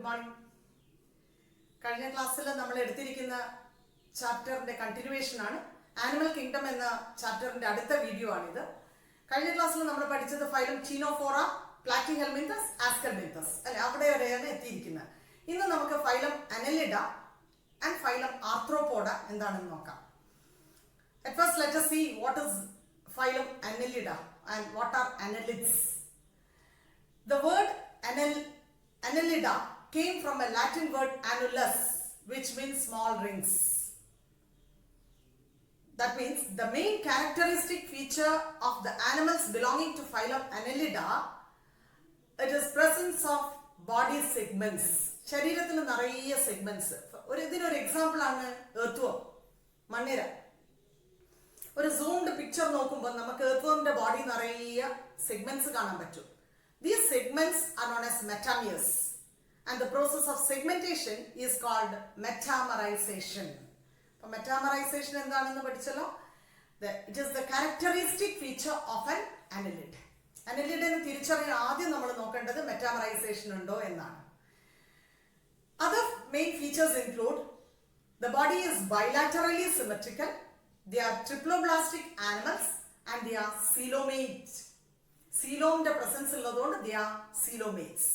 morning. കഴിഞ്ഞ ക്ലാസ്സിൽ നമ്മൾ എടുത്തിരിക്കുന്ന ചാപ്റ്ററിന്റെ കണ്ടിന്യൂവേഷൻ ആണ്. ആനിമൽ കിങ്ഡം എന്ന ചാപ്റ്ററിന്റെ അടുത്ത വീഡിയോ ആണിത്. കഴിഞ്ഞ ക്ലാസ്സിൽ നമ്മൾ പഠിച്ചത് ഫൈലം ടീനോഫോറ, പ്ലാറ്റിഹെൽമിന്തസ്, ആസ്കൽമിന്തസ് അല്ലെ, അവിടെ വരെയാണ് എത്തിയിരിക്കുന്നത്. ഇന്ന് നമുക്ക് ഫൈലം അനലിഡ ആൻഡ് ഫൈലം ആർത്രോപോഡ എന്താണെന്ന് നോക്കാം. At first let us see what is phylum Annelida and what are annelids. The word Annelida came from a Latin word annulus, which means small rings. That means the main characteristic feature of the animals belonging to phylum Annelida, it is presence of body segments. ശരീരത്തിൽ നിറയെ segments. ഇതിനൊരു example ആണ് എർത്ത്വം, മണ്ണിര. ഒരു zoomed picture നോക്കുമ്പോൾ നമുക്ക് എർത്ത്വമിന്റെ body നിറയെ segments കാണാൻ പറ്റും. These segments are known as metameres and the process of segmentation is called metamerization. അപ്പോൾ metamerization എന്താണെന്ന് പഠിച്ചല്ലോ. It is the characteristic feature of an annelid. Annelidനെ തിരിച്ചറിയാൻ ആദ്യം നമ്മൾ നോക്കേണ്ടത് metamerization ഉണ്ടോ എന്നാണ്. Other main features include the body is bilaterally symmetrical, they are triploblastic animals and they are coelomates. Coelomന്റെ presence ഉള്ളതുകൊണ്ട് they are coelomates.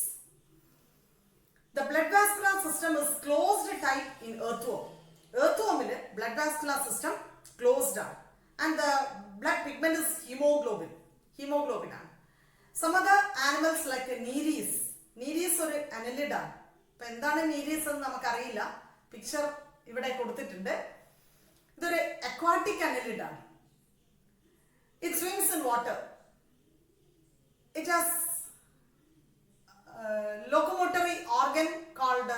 The blood vascular system is closed type in earthworm. Earthwormil blood vascular system closed ആണ് and the blood pigment is hemoglobin. Hemoglobin ആണ്. Some other animals like Nereis. Nereis ഒരു annelid ആണ്. അപ്പോൾ എന്താണ് Nereis എന്ന് നമുക്കറിയില്ല. Picture ഇവിടെ കൊടുത്തിട്ടുണ്ട്. ഇതൊരു അക്വാട്ടിക് annelid ആണ്. It swims in water. It has locomotory organ called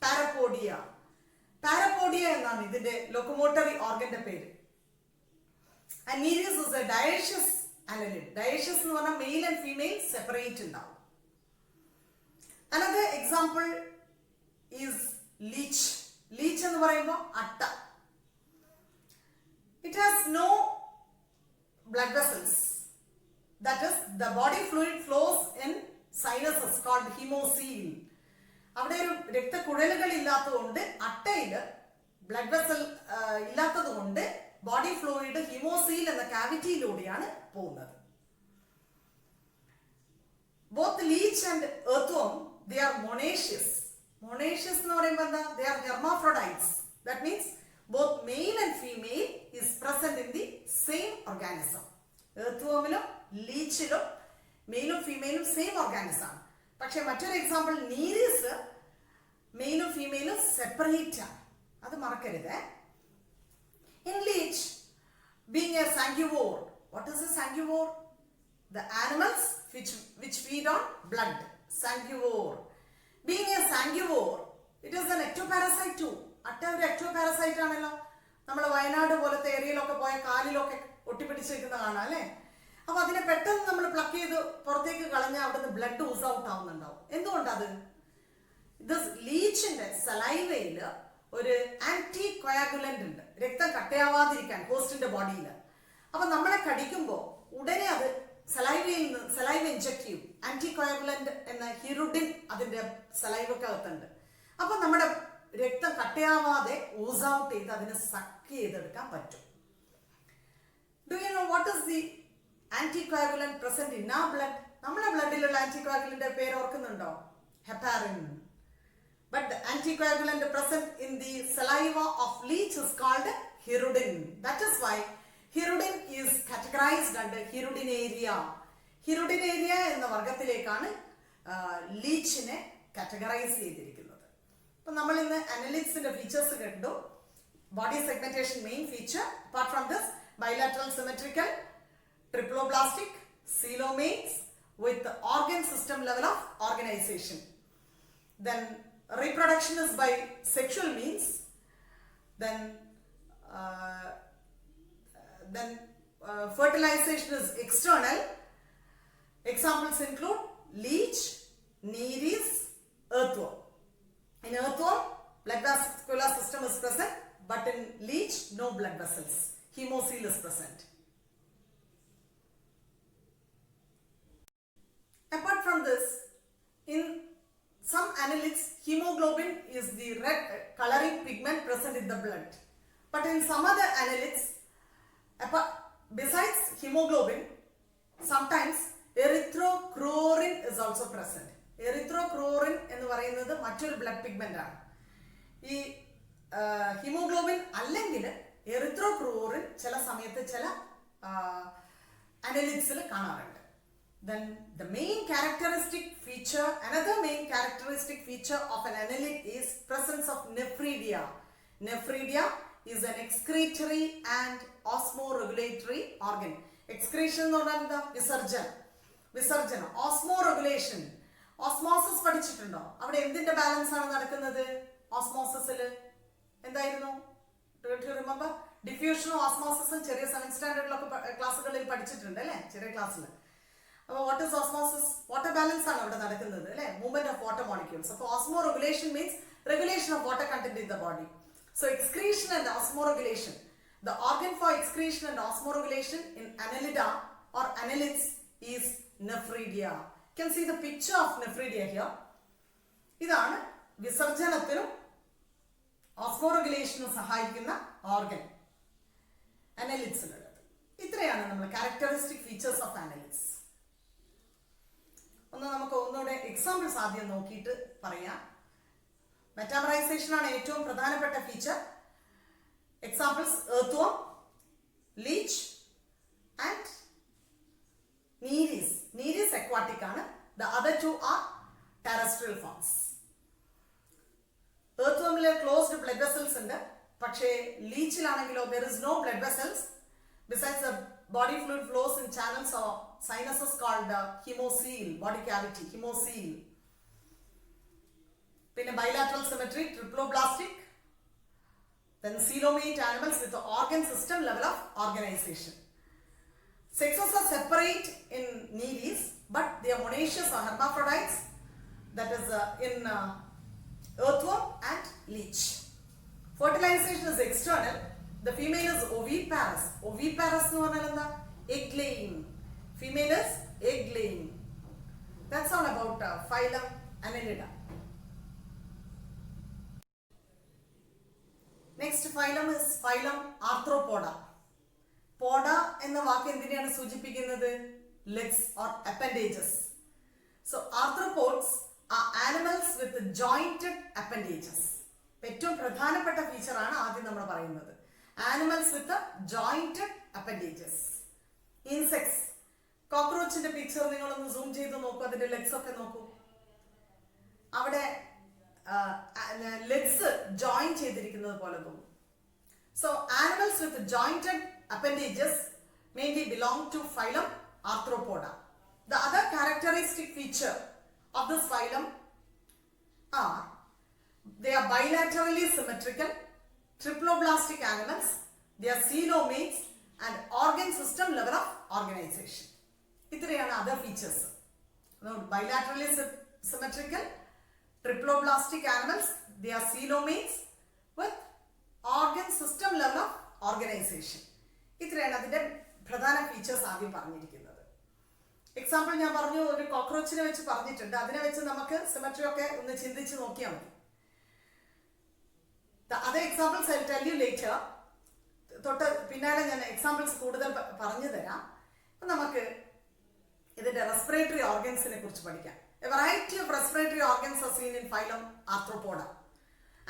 parapodia. Parapodia എന്നാണ് ഇതിന്റെ locomotory organന്റെ പേര്. And Nereis is a dioecious annelid. Dioecious എന്ന് പറഞ്ഞാൽ മെയിൽ ആൻഡ് ഫീമെയിൽ സെപ്പറേറ്റ് ഉണ്ടാവും. Another example is leech. Leech എന്ന് പറയുമ്പോൾ അട്ട. It has no blood vessels. That is, the body fluid flows in sinuses called hemocoel. അവിടെ ഒരു രക്തക്കുഴലുകൾ ഇല്ലാത്തതുകൊണ്ട് അട്ടയിൽ ബ്ലഡ് വെസൽ ഇല്ലാത്തത് കൊണ്ട് ബോഡി ഫ്ലൂയിഡ് ഹിമോസീൽ എന്ന കാവിറ്റിയിലൂടെയാണ് പോകുന്നത്. Both leech and earthworm, they are monoecious. Monoecious എന്ന് പറയുമ്പോൾ എന്താ? They are hermaphrodites. That means both male and female is present in the same organism. earthwormലും ലീച്ചിലും മെയിലും ഫീമെയിലും സെയിം ഓർഗാനിസം ആണ്. പക്ഷെ മറ്റൊരു എക്സാമ്പിൾ നീരീസ് മെയിലും ഫീമെയിലും സെപ്പറേറ്റ് ആണ്. അത് മറക്കരുത്. In leech, being a sanguivore, what is a sanguivore? The animals which feed on blood. Sanguivore. Being a sanguivore, it is an ectoparasite too. അട്ട ഒരു ectoparasite ആണല്ലോ. നമ്മൾ വയനാട് പോലത്തെ ഏരിയയിലൊക്കെ പോയ കാലിലൊക്കെ ഒട്ടിപ്പിടിച്ചിരിക്കുന്ന കാണാം അല്ലേ. അപ്പൊ അതിനെ പെട്ടെന്ന് നമ്മൾ പ്ലക്ക് ചെയ്ത് പുറത്തേക്ക് കളഞ്ഞാൽ അവിടുന്ന് ബ്ലഡ് ഊസ് ഔട്ട് ആവുന്നുണ്ടാവും. എന്തുകൊണ്ടത്? ഇത് ലീച്ചിന്റെ സലൈവയില് ഒരു ആന്റി കൊയാഗുലന്റ് ഉണ്ട്, രക്തം കട്ടയാവാതിരിക്കാൻ ഹോസ്റ്റിന്റെ ബോഡിയിൽ. അപ്പൊ നമ്മളെ കടിക്കുമ്പോൾ ഉടനെ അത് സലൈവ ഇൻജക്ട് ചെയ്യും. ആന്റി കൊയാഗുലന്റ് എന്ന ഹിറുഡിൻ അതിന്റെ സലൈവക്കകത്തുണ്ട്. അപ്പൊ നമ്മുടെ രക്തം കട്ടയാവാതെ ഊസ് ഔട്ട് ചെയ്ത് അതിനെ സക്ക് ചെയ്തെടുക്കാൻ പറ്റും. Do you know what is the anticoagulant present in our blood? നമ്മുടെ ബ്ലഡിലുള്ള ആന്റികോയാഗുലന്റ് പേര് ഓർക്കുന്നുണ്ടോ? Heparin. But the anticoagulant present in the saliva of leech is called hirudin. That is why hirudin is categorized under hirudinaria. Hirudinaria എന്ന വർഗത്തിലേക്കാണ് ലീച്ചിനെ categorise ചെയ്തിരിക്കുന്നത്. അപ്പോൾ നമ്മൾ ഇന്ന് അനലിഡ്സിന്റെ features കണ്ടു. Body segmentation main feature. Apart from this, bilateral symmetrical, triploblastic, coelomates with the organ system level of organization. Then reproduction is by sexual means. Then fertilization is external. Examples include leech, Nereis, earthworm. In earthworm, blood vascular system is present, but in leech, no blood vessels. Hemocoel is present. Apart from this, in some annelids, hemoglobin is the red coloring pigment present in the blood. But in some other annelids, besides hemoglobin, sometimes erythrochrorin is also present. Erythrochrorin എന്ന് പറയുന്നത് മറ്റൊരു blood pigment ആണ്. ഈ haemoglobin അല്ലെങ്കിൽ എറിത്രോക്രോറിൻ ചില സമയത്ത് ചില അനലിഡ്സിൽ കാണാറുണ്ട്. Then the main characteristic feature, another main characteristic feature of an annelid is presence of nephridia. Nephridia is an excretory and osmoregulatory organ. Excretion എന്ന് പറഞ്ഞാൽ എന്താ? വിസർജനം. ഓസ്മോറെഗുലേഷൻ. ഓസ്മോസിസ് പഠിച്ചിട്ടുണ്ടോ? അവിടെ എന്തിന്റെ ബാലൻസ് ആണ് നടക്കുന്നത്? ഓസ്മോസിസിൽ എന്തായിരുന്നു? റിമെമ്പർ ഡിഫ്യൂഷനും ഓസ്മോസിസും ചെറിയ 7th സ്റ്റാൻഡേർഡിലൊക്കെ ക്ലാസ്സുകളിൽ പഠിച്ചിട്ടുണ്ട് അല്ലേ? ചെറിയ ക്ലാസ്സിൽ. അപ്പോൾ what is osmosis? Water balance ആണ് അവിടെ നടക്കുന്നത് അല്ലേ? Movement of water molecules. അപ്പോൾ ഓസ്മോറെഗുലേഷൻ means regulation of water content in the body. So excretion and osmoregulation. The organ for excretion and osmoregulation in annelida or annelids is nephridia. You can see the picture of nephridia here. ഇതാണ് വിസർജനത്തിനും ഓസ്മോറെഗുലേഷനും സഹായിക്കുന്ന organ അനലിഡ്സിലുള്ളത്. ഇത്രയാണ് നമ്മൾ characteristic features of annelids. നമുക്ക് ഒന്നുകൂടെ examples ആദ്യം നോക്കിയിട്ട് പറയാം. മെറ്റാമറൈസേഷൻ ആണ് ഏറ്റവും പ്രധാനപ്പെട്ട feature. Examples earthworm, leech and nereis. Nereis aquatic ആണ്. The other two are terrestrial forms. earthwormല് closed blood vessels ഉണ്ട്. പക്ഷേ ലീച്ചിലാണെങ്കിലോ there is no blood vessels. Besides, the body fluid flows in channels or sinuses called hemocoel, body cavity, hemocoel. പിന്നെ bilateral symmetry, triploblastic. Then coelomate animals with the organ system level of organization. Sexes are separate in nereis, but they are monoecious or hermaphrodites. That is in earthworm and leech. Fertilization is external. The female is oviparous. Oviparous nu പറഞ്ഞാൽ എന്താ? Egg laying. Female is egg laying. That's all about phylum Annelida. Next phylum is phylum Arthropoda. Poda എന്ന വാക്ക് എന്തിനെയാണ് സൂചിപ്പിക്കുന്നത്? Legs or appendages. So arthropods are animals with jointed appendages. ഏറ്റവും പ്രധാനപ്പെട്ട feature ആണ് ആദ്യം നമ്മൾ പറയുന്നത്. Animals with jointed appendages. Insects. കോക്രോച്ചിന്റെ പിക്ചർ നിങ്ങളൊന്ന് സൂം ചെയ്ത് നോക്കൂ. അതിന്റെ ലെഗ്സ് ഒക്കെ നോക്കൂ. അവിടെ ലെഗ്സ് ജോയിൻ ചെയ്തിരിക്കുന്നത് പോലെ തോന്നും. So animals with jointed appendages mainly belong to phylum Arthropoda. The other characteristic feature of this phylum are they are bilaterally symmetrical, triploblastic animals, they are coelomates and organ system level of organization. ഇത്രയാണ് other features. Bilaterally symmetrical, triploblastic animals, they are coelomates with organ system level of organization. ഇത്രയാണ് അതിന്റെ പ്രധാന features ആദ്യം പറഞ്ഞിരിക്കുന്നത്. Example ഞാൻ പറഞ്ഞു, ഒരു കോക്രോച്ചിനെ വെച്ച് പറഞ്ഞിട്ടുണ്ട്. അതിനെ വെച്ച് നമുക്ക് സിമെട്രി ഒക്കെ ഒന്ന് ചിന്തിച്ച് നോക്കിയാൽ മതി. The other examples I will tell you later. തൊട്ട് പിന്നാലെ ഞാൻ എക്സാമ്പിൾസ് കൂടുതൽ പറഞ്ഞു തരാം. അപ്പം നമുക്ക് ഇതിന്റെ റെസ്പിറേറ്ററി ഓർഗൻസിനെ കുറിച്ച് പഠിക്കാം. A variety of respiratory organs are seen in phylum Arthropoda.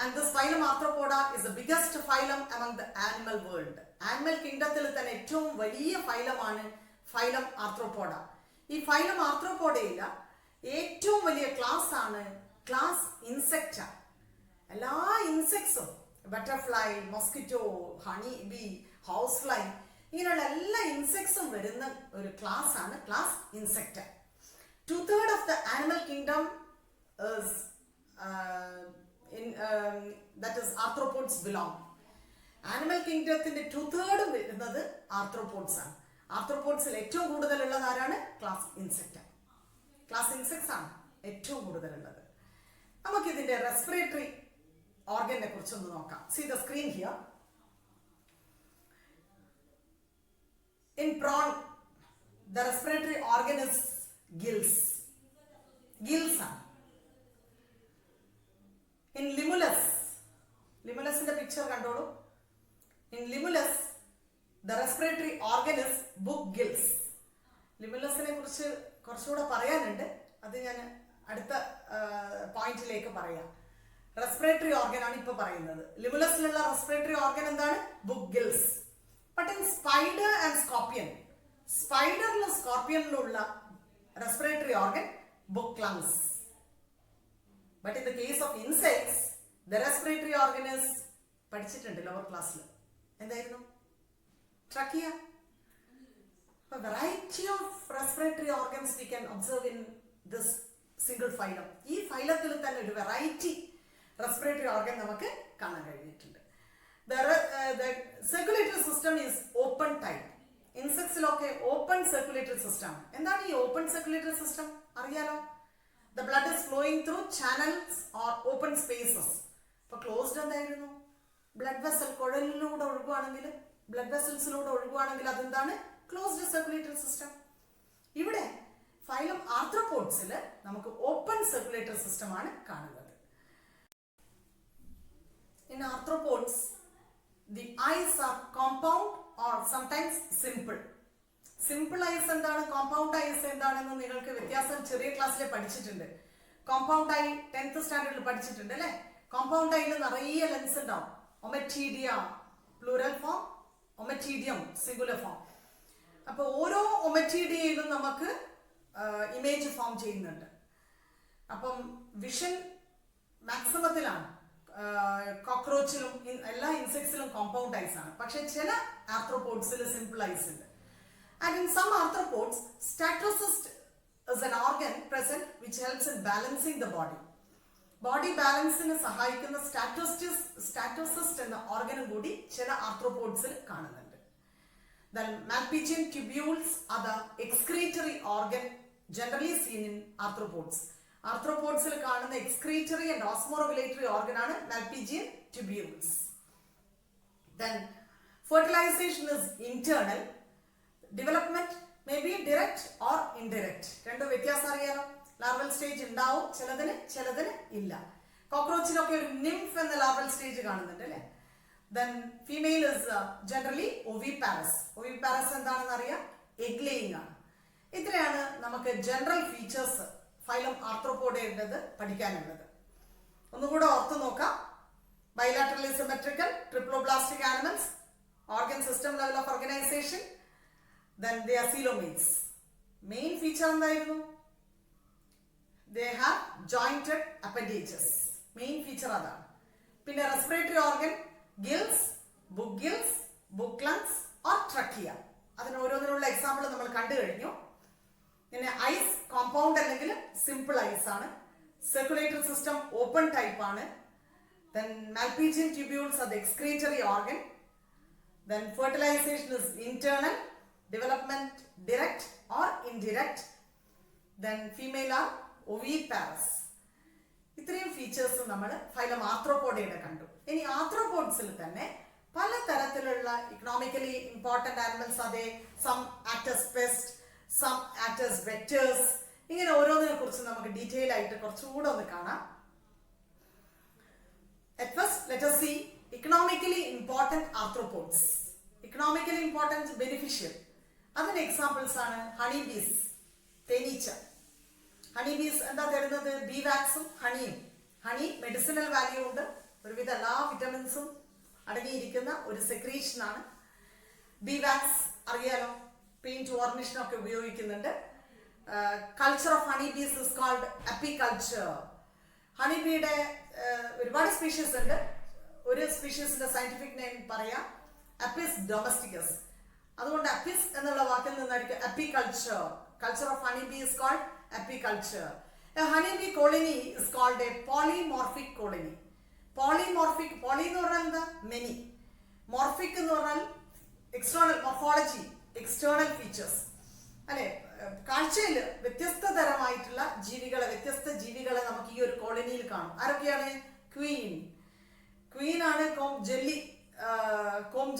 And this phylum Arthropoda is the biggest phylum among the animal world. Animal kingdomത്തിൽ തന്നെ ഏറ്റവും വലിയ ഫൈലമാണ് ഫൈലം ആർത്രോപോഡ. ഈ ഫൈലം ആർത്രോപോഡയിൽ ഏറ്റവും വലിയ ക്ലാസ് ആണ് ക്ലാസ് ഇൻസെക്റ്റ. എല്ലാ ഇൻസെക്ട്സും butterfly, mosquito, honey bee, house fly, ഇങ്ങനെയുള്ള എല്ലാ ഇൻസെക്ട്സും വരുന്ന ഒരു ക്ലാസ് ആണ് class Insecta. 2/3 of the animal kingdom is that is arthropods belong. Animal kingdomത്തിന്റെ 2/3 വരുന്നത് ആർത്രോപോഡ്സ് ആണ്. ആർത്രോപോഡ്സിൽ ഏറ്റവും കൂടുതലുള്ളത് ആരാണ്? Class Insecta. ക്ലാസ് ഇൻസെക്ട്സ് ആണ് ഏറ്റവും കൂടുതലുള്ളത്. നമുക്കിതിന്റെ റെസ്പിറേറ്ററി ഓർഗനെ കുറിച്ചൊന്ന് നോക്കാം. See the screen here. In prawn, the respiratory organ is gills. Gills are. കുറച്ചുകൂടെ പറയാനുണ്ട്. അത് ഞാൻ അടുത്ത പോയിന്റിലേക്ക് പറയാം. റെസ്പിറേറ്ററി ഓർഗൻ ആണ് ഇപ്പൊ പറയുന്നത്. ലിമുലസിലുള്ള റെസ്പിറേറ്ററി ഓർഗൻ എന്താണ്? Book gills. But in spider and scorpion, സ്പൈഡറിലും സ്കോർപ്പിയനിലും ഉള്ള respiratory organ book lungs. But in the case of insects the respiratory organ is, പഠിച്ചിട്ടുണ്ട് ലോവർ ക്ലാസ്സിൽ, എന്തായിരുന്നു? Trachea. A variety of respiratory organs we can observe in this single phylum. ഈ ഫൈലത്തിൽ തന്നെ ഒരു variety respiratory organ നമുക്ക് കാണാൻ കഴിഞ്ഞിട്ടുണ്ട്. The circulatory system is open type. ഇൻസെക്ട്സിലൊക്കെ ഓപ്പൺ സർക്കുലേറ്ററി സിസ്റ്റം ആണ്. എന്താണ് ഈ ഓപ്പൺ സർക്കുലേറ്ററി സിസ്റ്റം? അറിയാലോ. The blood is flowing through channels or open spaces. ഇപ്പൊ ക്ലോസ്ഡ് എന്തായിരുന്നു? ബ്ലഡ് വെസൽ, കുഴലിലൂടെ ഒഴുകുവാണെങ്കിൽ, ബ്ലഡ് വെസൽസിലൂടെ ഒഴുകുവാണെങ്കിൽ അതെന്താണ്? Closed circulatory system. ഇവിടെ ഫൈലം ആർത്രോപോഡ്സിൽ നമുക്ക് ഓപ്പൺ സർക്കുലേറ്ററി സിസ്റ്റം ആണ് കാണുന്നത്. In arthropods, the eyes are compound or sometimes simple. Simple eyes എന്താണ്, compound eyes എന്താണെന്ന് നിങ്ങൾക്ക് വ്യത്യാസം ചെറിയ ക്ലാസ്സിലെ പഠിച്ചിട്ടുണ്ട്. കോമ്പൗണ്ട് ഐ 10th സ്റ്റാൻഡേർഡിൽ പഠിച്ചിട്ടുണ്ട് അല്ലെ. കോമ്പൗണ്ട് ഐയിൽ നിറയെ ലെൻസ് ഉണ്ടാവും. ഒമറ്റീഡിയ പ്ലൂറൽ ഫോം, ഒമറ്റീഡിയം സിംഗുലർ ഫോം. അപ്പൊ ഓരോ ഒമറ്റീഡിയയിലും നമുക്ക് ഇമേജ് ഫോം ചെയ്യുന്നുണ്ട്. അപ്പം വിഷൻ മാക്സിമത്തിലാണ്. കോക്രോച്ചിലും എല്ലാ ഇൻസെക്ട്സിലും കോമ്പൗണ്ട് ഐസ് ആണ്. പക്ഷെ ചില ആർത്രോപോഡ്സിൽ സിമ്പിൾ ഐസ് ഉണ്ട്. And in some arthropods, statocyst is an organ present which helps in balancing the body. Body ബാലൻസിന് സഹായിക്കുന്ന സ്റ്റാറ്റോസിസ്റ്റ് എന്ന ഓർഗനും കൂടി ചില ആർത്രോപോഡ്സിൽ കാണുന്നുണ്ട്. Then Malpighian tubules are the excretory organ generally seen in arthropods. ആർത്രോപോഡ്സിൽ കാണുന്ന എക്സ്ക്രീറ്ററി ആൻഡ് ഓസ്മോറെഗുലേറ്ററി ഓർഗൻ ആണ് Malpighian tubules. Then fertilization is internal. Development may be direct or indirect. രണ്ടു വ്യത്യാസം അറിയാലോ. ലാർവൽ സ്റ്റേജ് ഉണ്ടാവും ചിലതിന് ഇല്ല. കോക്രോച്ചിലൊക്കെ ഒരു നിംഫ് എന്ന ലാർവൽ സ്റ്റേജ് കാണുന്നുണ്ട് അല്ലെ. Then female is generally oviparous. Oviparous എന്താണെന്ന് അറിയാം? എഗ് ലേയിങ് ആണ്. ഇത്രയാണ് നമുക്ക് ജനറൽ ഫീച്ചേഴ്സ് ഫൈലം ആർത്രോപോഡയുടേത് പഠിക്കാനുള്ളത്. ഒന്നുകൂടെ ഓർത്തു നോക്കാം. Bilaterally symmetrical triploblastic animals, organ system level of organisation. Then they are coelomates. Main feature എന്തായിരുന്നു? They have jointed appendages. Main feature അതാണ്. പിന്നെ respiratory organ gills, book lungs or trachea. അതിന് ഓരോന്നിനുള്ള example നമ്മൾ കണ്ടു കഴിഞ്ഞു. പിന്നെ ഐസ് കോമ്പൗണ്ട് അല്ലെങ്കിൽ simple ice ആണ്. സർക്കുലേറ്ററി സിസ്റ്റം ഓപ്പൺ ടൈപ്പ് ആണ്. Then Malpighian tubules are the excretory organ. Then fertilization is internal. Development direct or indirect. Then female are oviparous. ഇത്രയും features നമ്മൾ ഫൈലം ആർത്രോപോഡയുടെ കണ്ടു. ഇനി ആർത്രോപോഡ്സിൽ തന്നെ പലതരത്തിലുള്ള ഇക്കണോമിക്കലി ഇമ്പോർട്ടന്റ് ആനിമൽസ്, അതെ, some act as pest, some act as vectors. ഇങ്ങനെ ഓരോന്നിനെ കുറിച്ച് നമുക്ക് ഡീറ്റെയിൽ ആയിട്ട് കുറച്ചുകൂടെ ഒന്ന് കാണാം. At first, let us see economically important arthropods. Economically important, beneficial. അതിന് എക്സാമ്പിൾസ് ആണ് ഹണി ബീസ്, തേനീച്ച. ഹണി ബീസ് എന്താ തരുന്നത്? ബീ വാക്സും ഹണിയും. ഹണി മെഡിസിനൽ വാല്യൂ ഉണ്ട്. ഒരുവിധ എല്ലാ വിറ്റമിൻസും അടങ്ങിയിരിക്കുന്ന ഒരു സെക്രീഷൻ ആണ്. ബീ വാക്സ് അറിയാലോ, പെയിന്റ് വാർണിഷിനൊക്കെ ഉപയോഗിക്കുന്നുണ്ട്. Culture of honey bees is called apiculture. Honey ബീയുടെ ഒരുപാട് സ്പീഷീസ് ഉണ്ട്. ഒരു സ്പീഷീസിന്റെ സയന്റിഫിക് നെയിം പറയാം, അപ്പിസ് ഡൊമസ്റ്റിക്കസ്. അതുകൊണ്ട് അപ്പിസ് എന്നുള്ള വാക്കിൽ നിന്നായിരിക്കും apiculture. Culture of honey bee is called apiculture. A honeybee colony is called a polymorphic colony. Polymorphic, poly എന്ന് പറഞ്ഞാൽ എന്താ? മെനി. മോർഫിക് എന്ന് പറഞ്ഞാൽ എക്സ്റ്റേണൽ മോർഫോളജി, എക്സ്റ്റേണൽ ഫീച്ചേഴ്സ് അല്ലെ. കാഴ്ചയിൽ വ്യത്യസ്ത തരമായിട്ടുള്ള ജീവികളെ, വ്യത്യസ്ത ജീവികളെ നമുക്ക് ഈ ഒരു കോളനിയിൽ കാണും. ആരൊക്കെയാണ്? ക്വീൻ ആണ് കോം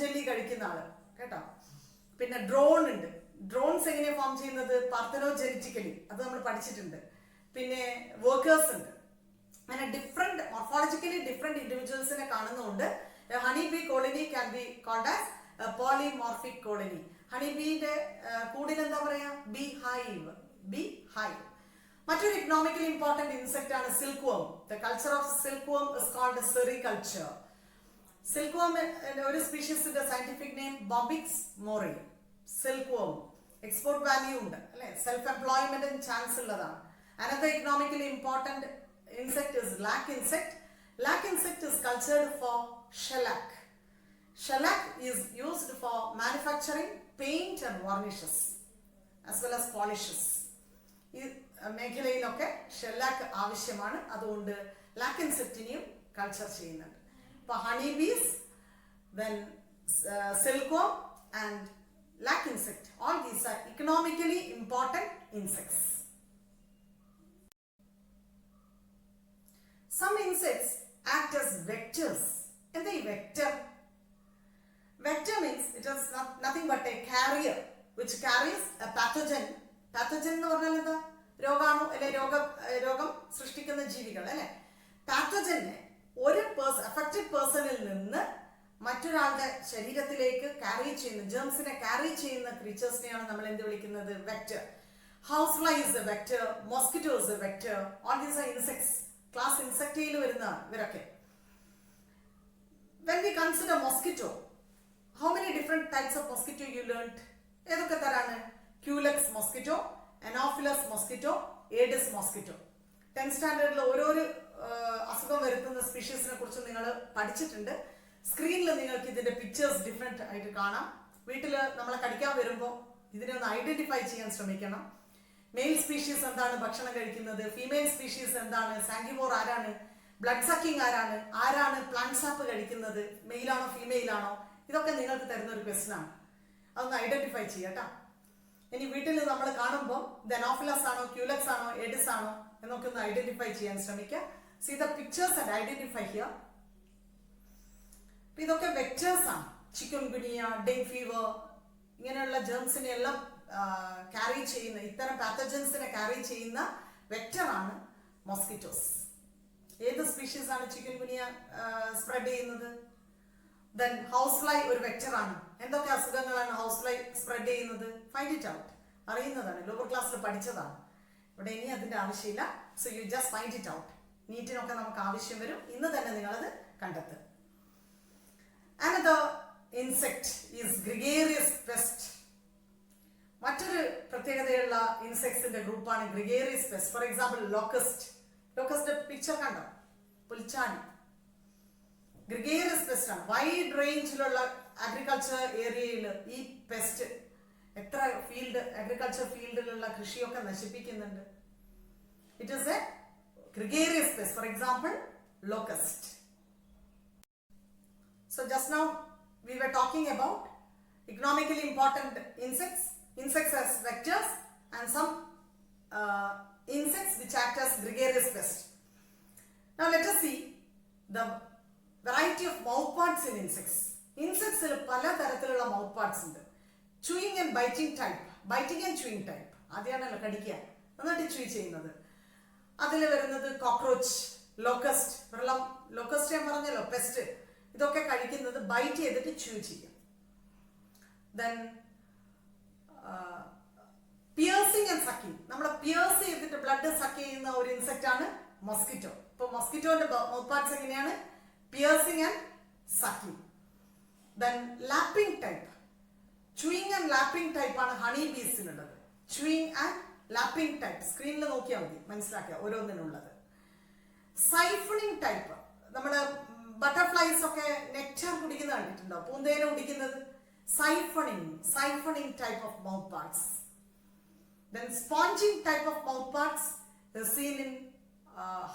ജെല്ലി കഴിക്കുന്ന ആള് കേട്ടോ. പിന്നെ ഡ്രോൺ ഉണ്ട്. ഡ്രോൺസ് എങ്ങനെയാണ് ഫോം ചെയ്യുന്നത്? പാർത്തനോജെനറ്റിക്കലി, അത് നമ്മൾ പഠിച്ചിട്ടുണ്ട്. പിന്നെ വർക്കേഴ്സ് ഉണ്ട്. അങ്ങനെ ഡിഫറെന്റ് മോർഫോളജിക്കലി ഡിഫറെന്റ് ഇൻഡിവിജ്വൽസിനെ കാണുന്നതുകൊണ്ട് honey bee colony can be called as polymorphic colony. Honey ബീന്റെ കൂടിന് എന്താ പറയാ? Bee hive. be high. മറ്റൊരു economically important insect ആണ് silkworm. The culture of silkworm is called sericulture. Silkworm ഒരു സ്പീഷീസിന്റെ scientific name Bombyx mori. Silkworm export value ഉണ്ട് അല്ലെ, സെൽഫ് എംപ്ലോയ്മെന്റിന് ചാൻസ് ഉള്ളതാണ്. Another economically important insect is lac insect. Lac insect is cultured for shellac. Shellac is used for manufacturing paint and varnishes as well as polishes. ഈ മേഖലയിലൊക്കെ shellac ആവശ്യമാണ്, അതുകൊണ്ട് lakh ഇൻസെക്റ്റിനെയും culture ചെയ്യുന്നുണ്ട്. ഇപ്പൊ honey Bs, then silkworm and lac insect, all these are economically important insects. Some insects act as vectors. എന്താ ഈ vector? Vector means it is nothing but a carrier which carries a pathogen. Pathogen എന്ന് പറഞ്ഞാൽ എന്താ? രോഗാണു അല്ലെ രോഗം സൃഷ്ടിക്കുന്ന ജീവികൾ അല്ലെ. പാത്തജനെ ഒരു അഫക്റ്റഡ് പേഴ്സണിൽ നിന്ന് മറ്റൊരാളുടെ ശരീരത്തിലേക്ക് ക്യാരി ചെയ്യുന്ന, ജേംസിനെ ക്യാരി ചെയ്യുന്ന ക്രീച്ചേഴ്സിനെയാണ് നമ്മൾ എന്ത് വിളിക്കുന്നത്? Vector. House fly is a vector, mosquito is a vector. All these are insects. Class ഇൻസെക്റ്റയിൽ വരുന്നതാണ് ഇവരൊക്കെ. When we consider mosquito, how many different types of mosquito you learned? ഏതൊക്കെ തരാണ്? Culex mosquito, Anopheles mosquito, Aedes mosquito. 10th സ്റ്റാൻഡേർഡിൽ ഓരോരോ അസുഖം വരുത്തുന്ന സ്പീഷീസിനെ കുറിച്ച് നിങ്ങൾ പഠിച്ചിട്ടുണ്ട്. സ്ക്രീനിൽ നിങ്ങൾക്ക് ഇതിന്റെ പിക്ചേഴ്സ് ഡിഫറെന്റ് ആയിട്ട് കാണാം. വീട്ടിൽ നമ്മളെ കടിക്കാൻ വരുമ്പോൾ ഇതിനെ ഒന്ന് ഐഡന്റിഫൈ ചെയ്യാൻ ശ്രമിക്കണം. മെയിൽ സ്പീഷീസ് എന്താണ് ഭക്ഷണം കഴിക്കുന്നത്, ഫീമെയിൽ സ്പീഷീസ് എന്താണ്, സാങ്കിവോർ ആരാണ്, ബ്ലഡ് സക്കിംഗ് ആരാണ് പ്ലാന്റ് സാപ്പ് കഴിക്കുന്നത്, മെയിലാണോ ഫീമെയിൽ ആണോ, ഇതൊക്കെ നിങ്ങൾക്ക് തരുന്ന ഒരു ക്വസ്റ്റൻ ആണ്. അതൊന്ന് ഐഡന്റിഫൈ ചെയ്യാട്ടോ. ഇനി വീട്ടിൽ നമ്മൾ കാണുമ്പോൾ ഇത് അനോഫിലസ് ആണോ, ക്യൂലക്സ് ആണോ, എഡിസ് ആണോ എന്നൊക്കെ ഒന്ന് ഐഡന്റിഫൈ ചെയ്യാൻ ശ്രമിക്കുക. See the pictures and identify here. ഇതൊക്കെ വെക്ടേഴ്സ് ആണ്. ചിക്കൻ ഗുനിയ, ഡെങ്ക് ഫീവർ ഇങ്ങനെയുള്ള ജേംസിനെ എല്ലാം ക്യാരി ചെയ്യുന്ന, ഇത്തരം പാത്തജൻസിനെ ക്യാരി ചെയ്യുന്ന വെക്ടറാണ് മോസ്കിറ്റോസ്. ഏത് സ്പീഷീസ് ആണ് ചിക്കൻ ഗുനിയ സ്പ്രെഡ് ചെയ്യുന്നത്? ദെൻ ഹൗസ് ഫ്ലൈ ഒരു വെക്ടറാണ്. എന്തൊക്കെ അസുഖങ്ങളാണ് ഹൗസ് ഫ്ലൈ സ്പ്രെഡ് ചെയ്യുന്നത്? Find it out. അറിയുന്നതാണ്, ലോവർ ക്ലാസ്സിൽ പഠിച്ചതാണ്. ഇവിടെ ഇനി അതിന്റെ ആവശ്യമില്ല. So you just find it out. നീറ്റിനൊക്കെ നമുക്ക് ആവശ്യം വരും. ഇന്ന് തന്നെ നിങ്ങളത് കണ്ടെത്തുക. Another insect is gregarious pest. മറ്റൊരു പ്രത്യേകതയുള്ള ഇൻസെക്ട്സിന്റെ ഗ്രൂപ്പാണ് gregarious pest. For example locust. Locust picture കണ്ടോ? പുൽച്ചാണി ഗ്രിഗേറിയസ് പെസ്റ്റ് ആണ്. വൈഡ് റേഞ്ചിലുള്ള അഗ്രികൾച്ചർ ഏരിയയിൽ ഈ പെസ്റ്റ് എത്ര അഗ്രികൾച്ചർ ഫീൽഡിലുള്ള കൃഷിയൊക്കെ നശിപ്പിക്കുന്നുണ്ട്. It is a gregarious pest. For example, locust. So just now we were talking about economically important insects as vectors, and some insects which act as gregarious pests. Now let us see the variety of mouthparts in insects. Insects il pala tarathilula mouthparts undu. Chewing and biting type. Biting and chewing type. Adyanalla kadikka. Annattu chew cheyyunnathu. അതിൽ വരുന്നത് cockroach, locust. വെള്ളം locust ഞാൻ പറഞ്ഞല്ലോ, pest. ഇതൊക്കെ കഴിക്കുന്നത് byte ചെയ്തിട്ട് chew ചെയ്യും. Then piercing and sucking. നമ്മളെ പിയേഴ്സ് ചെയ്തിട്ട് ബ്ലഡ് സക്ക് ചെയ്യുന്ന ഒരു ഇൻസെക്റ്റ് ആണ് മൊസ്കിറ്റോ. ഇപ്പൊ മൊസ്കിറ്റോന്റെ മൗത്ത് പാർട്സ് എങ്ങനെയാണ്? Piercing and sucking. Then lapping type. Chewing and lapping type ആണ് ഹണി ബീസിനുള്ളത്. ചൂയിങ് ആൻഡ് ലാപ്പിംഗ് ടൈപ്പ് സ്ക്രീനിൽ നോക്കിയാൽ മതി, മനസ്സിലാക്കുക ഓരോന്നിനുള്ളത്. Siphoning type. നമ്മുടെ ബട്ടർഫ്ലൈസ് ഒക്കെ നെക്ടർ കുടിക്കുന്ന കണ്ടിട്ടുണ്ടോ? പൂന്തേന കുടിക്കുന്നത്. Siphoning type of mouth parts. Then sponging type of mouth parts is seen in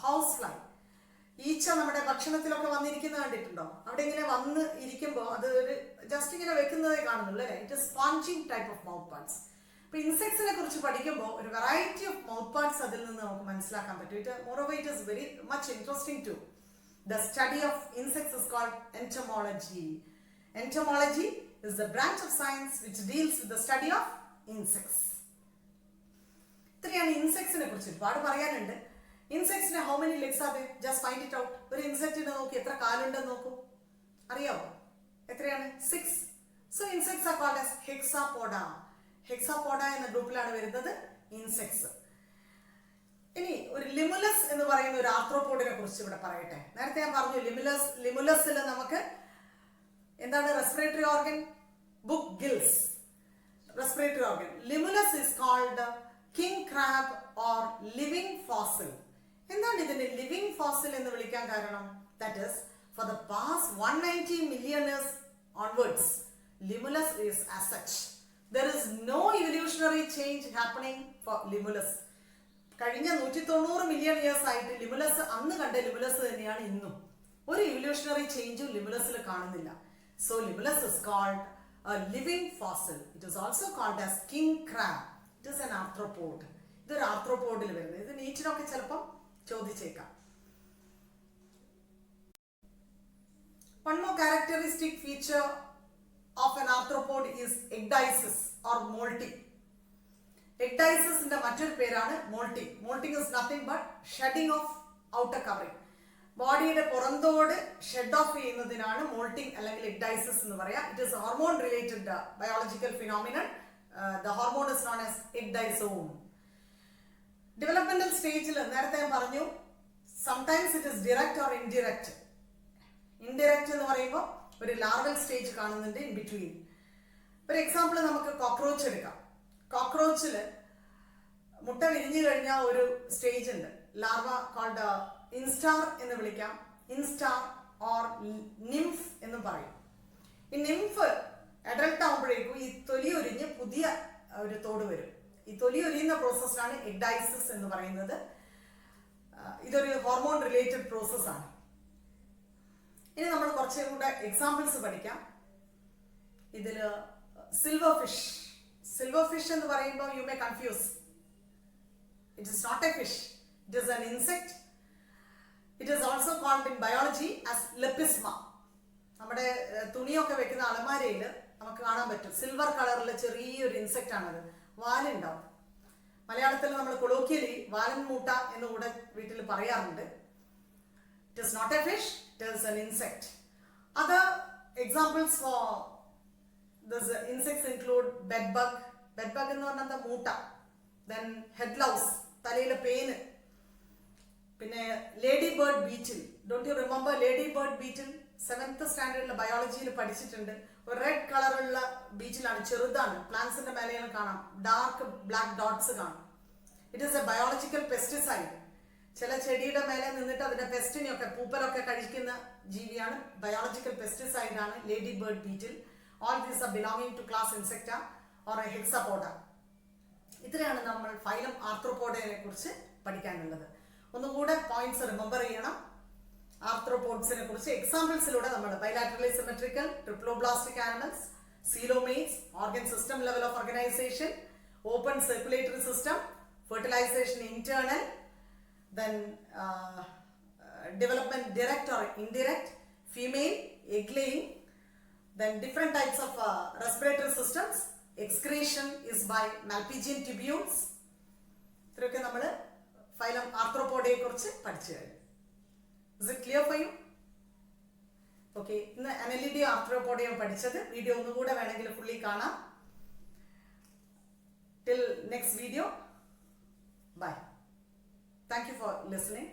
housefly. ഈച്ച നമ്മുടെ ഭക്ഷണത്തിലൊക്കെ വന്നിരിക്കുന്നത് കണ്ടിട്ടുണ്ടോ? അവിടെ ഇങ്ങനെ വന്ന് ഇരിക്കുമ്പോൾ അത് ഒരു ജസ്റ്റ് ഇങ്ങനെ വെക്കുന്നതേ കാണുന്നുള്ളൂ അല്ലേ? It is sponging type of mouth parts. അപ്പൊ ഇൻസെക്ട്സിനെ കുറിച്ച് പഠിക്കുമ്പോൾ ഒരു വെറൈറ്റി ഓഫ് മൗത്ത് പാർട്സ് അതിൽ നിന്ന് നമുക്ക് മനസ്സിലാക്കാൻ പറ്റും. Moreover, it is very much interesting too. The study of insects is called entomology. Entomology is the branch of science which deals with the study of insects. ഇത്രയാണ് ഇൻസെക്ട്സിനെ കുറിച്ച്. ഒരുപാട് പറയാനുണ്ട്. ഇൻസെക്ട്സിന് how many legs are there? Just find it out. ഒരു ഇൻസെക്റ്റിനെ നോക്കി എത്ര കാലുണ്ടെന്ന് നോക്കൂ. അറിയാവോ എത്രയാണ്? 6. So insects are called as Hexapoda. Hexapoda എന്ന ഗ്രൂപ്പിലാണ് വരുന്നത് ഇൻസെക്ട്സ്. ഇനി ഒരു ലിമുലസ് എന്ന് പറയുന്ന ഒരു ആർത്രോപോഡിനെ കുറിച്ച് ഇവിടെ പറയട്ടെ. നേരത്തെ ഞാൻ പറഞ്ഞു ലിമുലസിൽ നമുക്ക് എന്താണ് respiratory organ? Book gills, respiratory organ. Limulus is called king crab or living fossil. എന്താണ് ഇതിന് ലിവിംഗ് ഫോസിൽ എന്ന് വിളിക്കാൻ കാരണം? That is for the past 190 million years onwards, Limulus is as such. There is no evolutionary change happening for Limulus. കഴിഞ്ഞ 190 million years ആയിട്ട് Limulus അന്ന് കണ്ട Limulus തന്നെയാണ് ഇന്നും. ഒരു ഇവല്യൂഷണറി ചേഞ്ചും ലിമുലസിൽ കാണുന്നില്ല. So Limulus is called a living fossil. It is also called as king crab. It is an arthropod. ഇതൊരു ആർത്രോപോഡിൽ വരുന്നത്. ഇത് നീറ്റിനൊക്കെ ചിലപ്പം ചോദിച്ചേക്കാം. One more characteristic feature of an arthropod is ecdysis or molting. എക്ഡൈസിന്റെ മറ്റൊരു പേരാണ് moulting. Moulting is nothing but shedding of outer covering. ബോഡിയുടെ പുറന്തോട് ഷെഡ് ഓഫ് ചെയ്യുന്നതിനാണ് മോൾട്ടിംഗ് അല്ലെങ്കിൽ എക്ഡൈസിസ് എന്ന് പറയാം. It is hormone related biological phenomenon. The hormone is known as ecdysone. Developmental സ്റ്റേജിൽ നേരത്തെ ഞാൻ പറഞ്ഞു, sometimes it is direct or indirect. Indirect എന്ന് പറയുമ്പോൾ ഒരു ലാർവൽ സ്റ്റേജ് കാണുന്നുണ്ട് ഇൻ ബിറ്റ്വീൻ. ഒരു എക്സാമ്പിൾ നമുക്ക് കോക്രോച്ച് എടുക്കാം. കോക്രോച്ചിൽ മുട്ട വിരിഞ്ഞു കഴിഞ്ഞാൽ ഒരു സ്റ്റേജ് ഉണ്ട്, ലാർവ കോൾഡ് ഇൻസ്റ്റാർ എന്ന് വിളിക്കാം. ഇൻസ്റ്റാർ ഓർ നിംഫ് എന്നും പറയും. ഈ നിംഫ് അഡൽട്ട് ആകുമ്പോഴേക്കും ഈ തൊലി ഒരിഞ്ഞ് പുതിയ ഒരു തോട് വരും. ഈ തൊലി ഒരിയുന്ന പ്രോസസ്സാണ് എക്ഡൈസിസ് എന്ന് പറയുന്നത്. ഇതൊരു ഹോർമോൺ റിലേറ്റഡ് പ്രോസസ്സാണ്. ഇനി നമ്മൾ കുറച്ചും കൂടെ എക്സാമ്പിൾസ് പഠിക്കാം. ഇതിൽ സിൽവർ ഫിഷ്. സിൽവർ ഫിഷ് എന്ന് പറയുമ്പോൾ you may confuse. It is not a fish, it is an insect. It is also called in biology as Lepisma. നമ്മുടെ തുണിയൊക്കെ വെക്കുന്ന അലമാരയിൽ നമുക്ക് കാണാൻ പറ്റും. സിൽവർ കളറിൽ ചെറിയൊരു ഇൻസെക്റ്റ് ആണത്. വാലുണ്ടാവും. മലയാളത്തിൽ നമ്മൾ കൊളോക്കിയലി വാലൻ മൂട്ട എന്ന് കൂടെ വീട്ടിൽ പറയാറുണ്ട്. It is not a fish, it is an insect. Other examples for this insects include bedbug. Bedbug എന്ന് പറഞ്ഞാൽ മൂട്ട. Then head louse, തലയിലെ പേന്. പിന്നെ lady bird beetle. Don't you remember lady bird beetle? 7th സ്റ്റാൻഡേർഡിലെ ബയോളജിയിൽ പഠിച്ചിട്ടുണ്ട്. ഒരു റെഡ് കളറുള്ള ബീറ്റിലാണ്, ചെറുതാണ്. പ്ലാന്റ്സിന്റെ മേലെയാണ് കാണാം, ഡാർക്ക് ബ്ലാക്ക് ഡോട്ട്സ് കാണും. It is a biological pesticide. ചില ചെടിയുടെ മേലെ നിന്നിട്ട് അതിന്റെ പെസ്റ്റിനെയൊക്കെ പൂപ്പലൊക്കെ കഴിക്കുന്ന ജീവിയാണ്. ബയോളജിക്കൽ പെസ്റ്റിസൈഡ് ആണ് lady bird beetle. All these are belonging to class Insecta or Hexapoda. ഇത്രയാണ് നമ്മൾ ഫൈലം ആർത്രോപോഡിനെ കുറിച്ച് പഠിക്കാനുള്ളത്. ഒന്നുകൂടെ പോയിന്റ്സ് റിമെമ്പർ ചെയ്യണം. ആർത്രോപോഡ്സിനെ കുറിച്ച് എക്സാമ്പിൾസിലൂടെ നമ്മൾ bilaterally symmetrical triploblastic animals, coelomates, organ system level of organisation, open circulatory system, fertilisation internal, then development direct or indirect, female, egg laying, then different types of respiratory systems, excretion is by Malpighian tubules. ഇത്രയൊക്കെ നമ്മൾ phylum ആർത്രോപോഡയെ കുറിച്ച് പഠിച്ചു കഴിഞ്ഞു. Is it clear for you? Okay, ഇന്ന് അനലിഡിയോ ആർത്രോപോഡയാണ് പഠിച്ചത്. Video ഒന്നുകൂടെ വേണമെങ്കിൽ fully കാണാം. Till next video, bye. Thank you for listening.